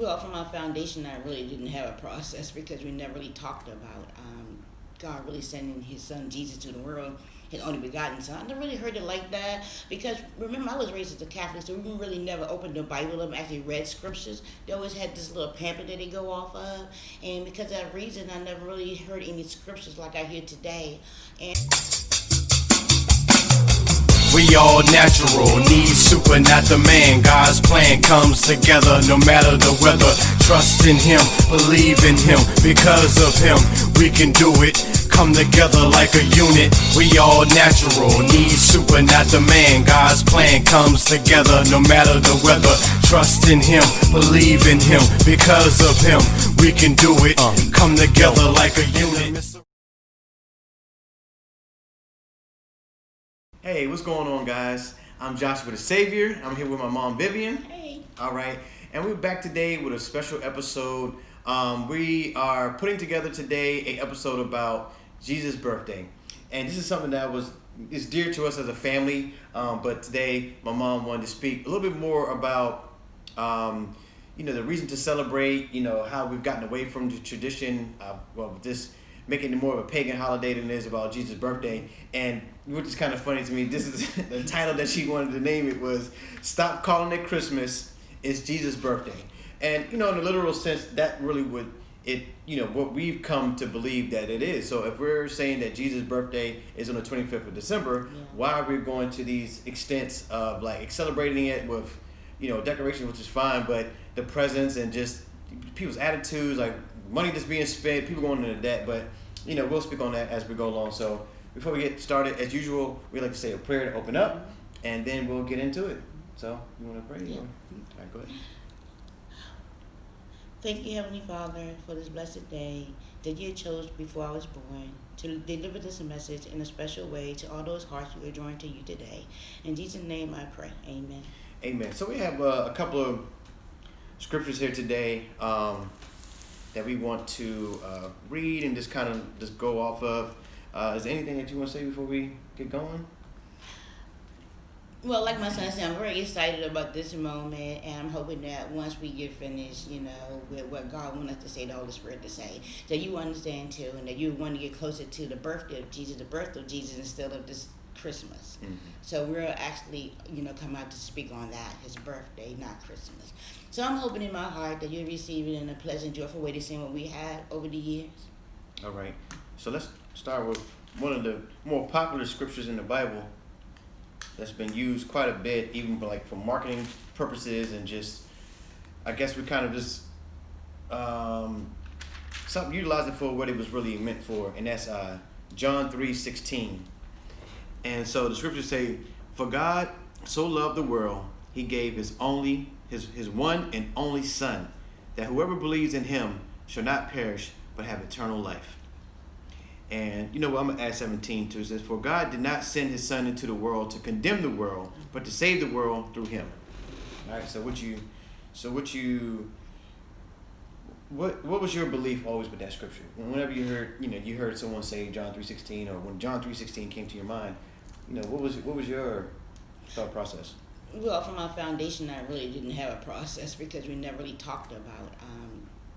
Well, from our foundation, I really didn't have a process because we never really talked about God really sending His Son Jesus to the world, His only begotten Son. I never really heard it like that because remember I was raised as a Catholic, so we really never opened the Bible up and actually read scriptures. They always had this little pamphlet that they go off of, and because of that reason, I never really heard any scriptures like I hear today. And we all natural, need super, not the man. God's plan comes together no matter the weather. Trust in Him, believe in Him. Because of Him, we can do it. Come together like a unit. We all natural, need super, not the man. God's plan comes together no matter the weather. Trust in Him, believe in Him. Because of Him, we can do it. Come together like a unit. Hey, what's going on, guys? I'm Joshua theSavior. I'm here with my mom, Vivian. hey, All right, and we're back today with a special episode. We are putting together today an episode about Jesus' birthday, and this is something that is dear to us as a family. But today, my mom wanted to speak a little bit more about, the reason to celebrate. How we've gotten away from the tradition. This making it more of a pagan holiday than it is about Jesus' birthday. And which is kind of funny to me, this is the title that she wanted to name it was "Stop Calling It Christmas, It's Jesus' Birthday." And in the literal sense, that really would what we've come to believe that it is. So if we're saying that Jesus' birthday is on the 25th of December, why are we going to these extents of like celebrating it with decorations, which is fine, but the presents and just people's attitudes, like money that's being spent, people going into debt. But we'll speak on that as we go along. So before we get started, as usual, we like to say a prayer to open up, and then we'll get into it. So you want to pray? Yeah. All right, go ahead. thank you, Heavenly Father, for this blessed day that you chose before I was born to deliver this message in a special way to all those hearts you are drawing to you today. In Jesus' name I pray. Amen. Amen. So we have a couple of scriptures here today that we want to read and just kind of just go off of. Is there anything that you want to say before we get going? Well, like my son said, I'm very excited about this moment, and I'm hoping that once we get finished, with what God wants us to say, the Holy Spirit to say, that you understand too, and that you want to get closer to the birthday of Jesus, the birth of Jesus, instead of this Christmas. Mm-hmm. So we're actually, come out to speak on that, His birthday, not Christmas. So I'm hoping in my heart that you receive it in a pleasant, joyful way, the same what we had over the years. All right. So let's start with one of the more popular scriptures in the Bible that's been used quite a bit, even for marketing purposes, and just, I guess we kind of just utilize it for what it was really meant for, and that's John 3:16. And so the scriptures say, "For God so loved the world, He gave His one and only Son, that whoever believes in Him shall not perish, but have eternal life." And I'm going to add 17 too. It says, "For God did not send His Son into the world to condemn the world, but to save the world through Him." All right. So what was your belief always with that scripture? Whenever you heard someone say John 3:16, or when John 3:16 came to your mind, what was your thought process? Well, from our foundation, I really didn't have a process because we never really talked about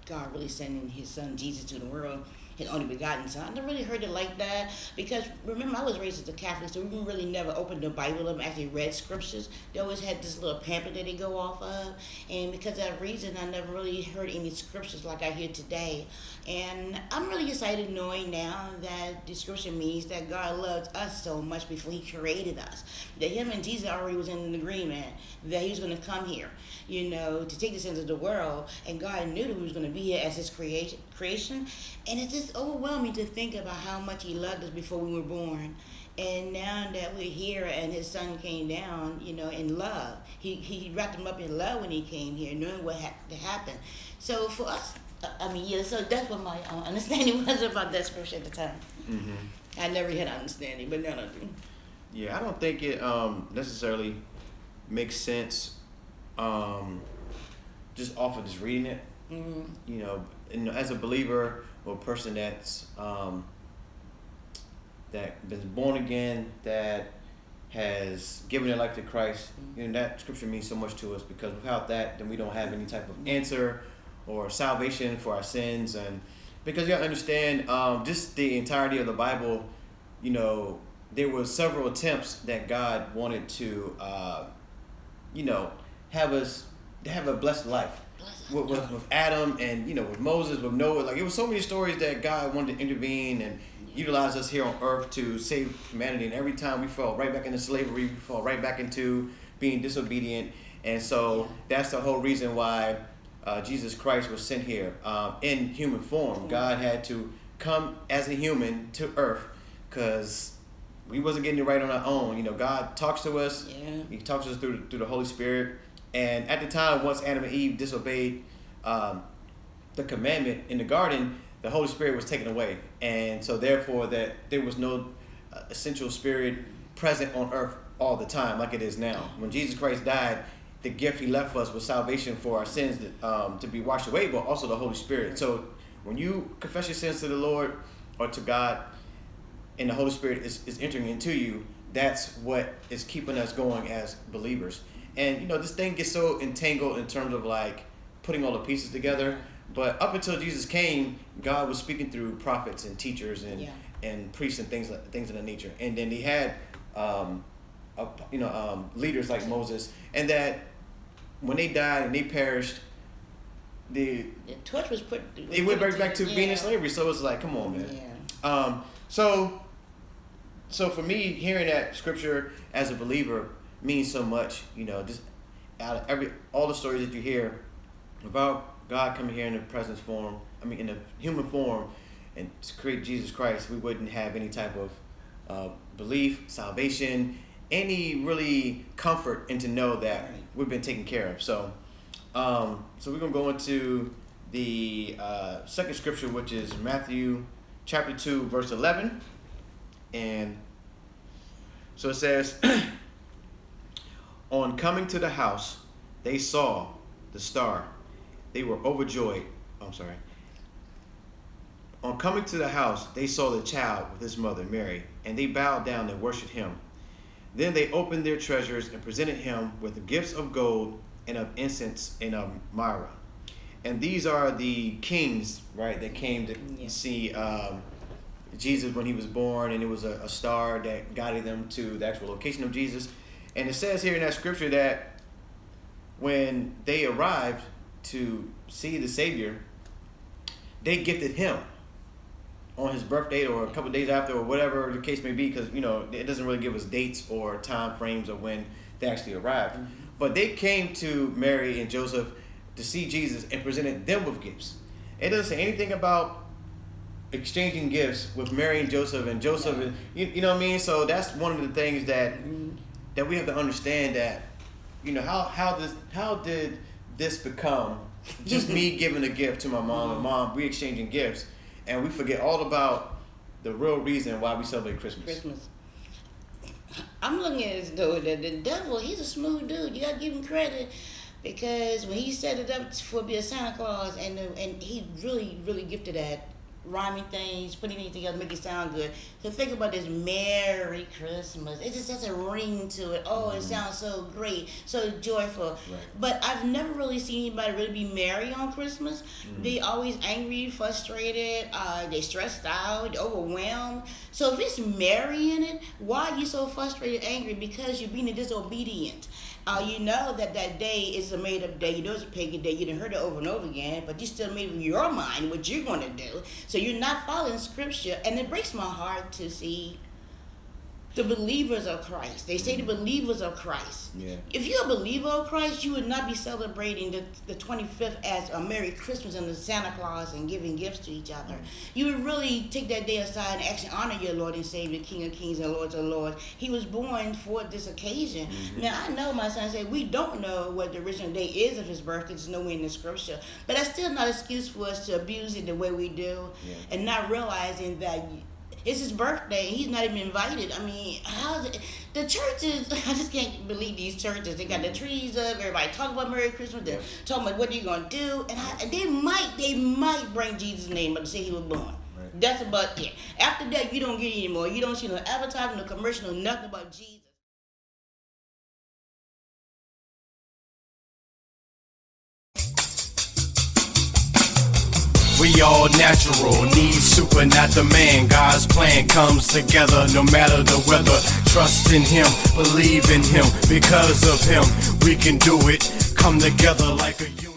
God really sending His Son Jesus to the world, His only begotten Son. I never really heard it like that because remember I was raised as a Catholic, so we really never opened the Bible up and actually read scriptures. They always had this little pamphlet that they go off of, and because of that reason, I never really heard any scriptures like I hear today. And I'm really excited knowing now that the scripture means that God loved us so much before He created us, that Him and Jesus already was in an agreement that He was going to come here, to take the sins of the world, and God knew that we was going to be here as His creation. And it's just overwhelming to think about how much He loved us before we were born. And now that we're here and His Son came down, in love. He wrapped Him up in love when He came here, knowing what had to happen. So for us, so that's what my understanding was about that scripture at the time. Mm-hmm. I never had understanding, but now I do. Yeah, I don't think it necessarily makes sense just off of just reading it. Mm-hmm. And as a believer or a person that's that been born again, that has given their life to Christ, that scripture means so much to us, because without that, then we don't have any type of answer or salvation for our sins. And because you gotta understand, just the entirety of the Bible, you know, there were several attempts that God wanted to, you know, have us have a blessed life. With Adam, and you know, with Moses, with Noah. Like, it was so many stories that God wanted to intervene and utilize us here on earth to save humanity. And every time we fall right back into slavery, we fall right back into being disobedient. And so that's the whole reason why Jesus Christ was sent here in human form. God had to come as a human to earth because we wasn't getting it right on our own. You know, God talks to us. Yeah. He talks to us through the Holy Spirit. And at the time, once Adam and Eve disobeyed the commandment in the garden, the Holy Spirit was taken away. And so therefore that there was no essential spirit present on earth all the time like it is now. When Jesus Christ died, the gift he left us was salvation for our sins to be washed away, but also the Holy Spirit. So when you confess your sins to the Lord or to God, and the Holy Spirit is entering into you, that's what is keeping us going as believers. And you know, this thing gets so entangled in terms of like putting all the pieces together. But up until Jesus came, God was speaking through prophets and teachers and priests and things of that nature. And then he had leaders like Moses, and that when they died and they perished, the torch was put. It went right back to being in slavery. So it's like, come on, man. Yeah. So for me, hearing that scripture as a believer means so much. You know, just out of all the stories that you hear about God coming here in in the human form, and to create Jesus Christ, we wouldn't have any type of belief, salvation, any really comfort, and to know that we've been taken care of. So we're gonna go into the second scripture, which is Matthew chapter 2, verse 11, and so it says. On coming to the house, they saw the star. They were overjoyed. On coming to the house, they saw the child with his mother, Mary, and they bowed down and worshipped him. Then they opened their treasures and presented him with gifts of gold and of incense and of myrrh. And these are the kings, right, that came to see Jesus when he was born, and it was a star that guided them to the actual location of Jesus. And it says here in that scripture that when they arrived to see the Savior, they gifted him on his birthday or a couple of days after, or whatever the case may be, because you know it doesn't really give us dates or time frames of when they actually arrived. Mm-hmm. But they came to Mary and Joseph to see Jesus and presented them with gifts. It doesn't say anything about exchanging gifts with Mary and Joseph, and you know what I mean. So that's one of the things that we have to understand, that you know how did this become just me giving a gift to my mom and mom, we exchanging gifts, and we forget all about the real reason why we celebrate Christmas. I'm looking at it as though the devil, he's a smooth dude. You gotta give him credit, because when he set it up for be a Santa Claus, and he really gifted at rhyming things, putting things together, make it sound good. So think about this Merry Christmas. It just has a ring to it. Oh, it sounds so great, so joyful. Right. But I've never really seen anybody really be merry on Christmas. They always angry, frustrated, they stressed out, overwhelmed. So if it's merry in it, why are you so frustrated, angry? Because you're being disobedient. You know that day is a made-up day. You know it's a pagan day. You done heard it over and over again, but you still made in your mind what you're going to do. So you're not following Scripture. And it breaks my heart to see the believers of Christ. They say the believers of Christ. Yeah. If you're a believer of Christ, you would not be celebrating the 25th as a Merry Christmas and the Santa Claus and giving gifts to each other. You would really take that day aside and actually honor your Lord and Savior, King of Kings and Lord of Lords. He was born for this occasion. Now, I know my son said we don't know what the original day is of his birth. It's nowhere in the Scripture. But that's still not an excuse for us to abuse it the way we do, and not realizing that it's his birthday. He's not even invited. I mean, how's it? The churches, I just can't believe these churches. They got the trees up. Everybody talking about Merry Christmas. They're talking about what are you going to do. And they might bring Jesus' name up to say he was born. Right. That's about it. After that, you don't get it anymore. You don't see no advertising, no commercial, no nothing about Jesus. We all natural, need super, not the man. God's plan comes together no matter the weather. Trust in him, believe in him. Because of him, we can do it. Come together like a unit.